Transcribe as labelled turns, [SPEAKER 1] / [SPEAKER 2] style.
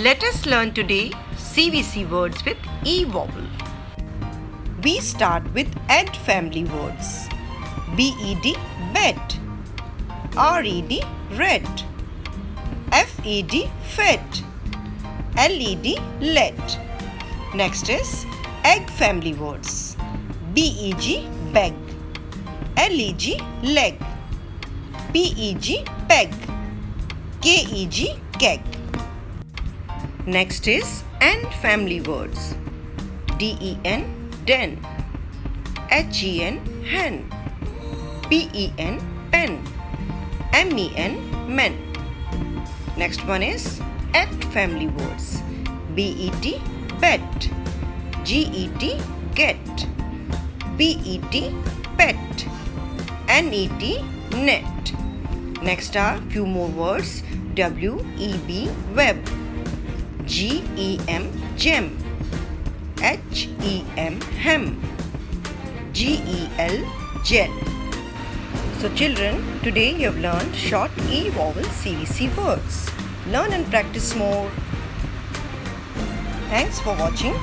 [SPEAKER 1] Let us learn today CVC words with E vowel. We start with ed family words. BED, bed. RED, red. FED, fed. LED, led. Next is egg family words. BEG, beg. LEG, leg. PEG, peg. KEG, keg. Next is N family words. DEN, den. HEN, hen. PEN, pen. MEN, men. Next one is ET family words. BET, bet. GET, get. PET, pet. NET, net. Next are few more words. WEB, web. GEM, gem. HEM, hem. GEL, gel. So children, today you have learned short E vowel CVC words. Learn and practice more. Thanks for watching.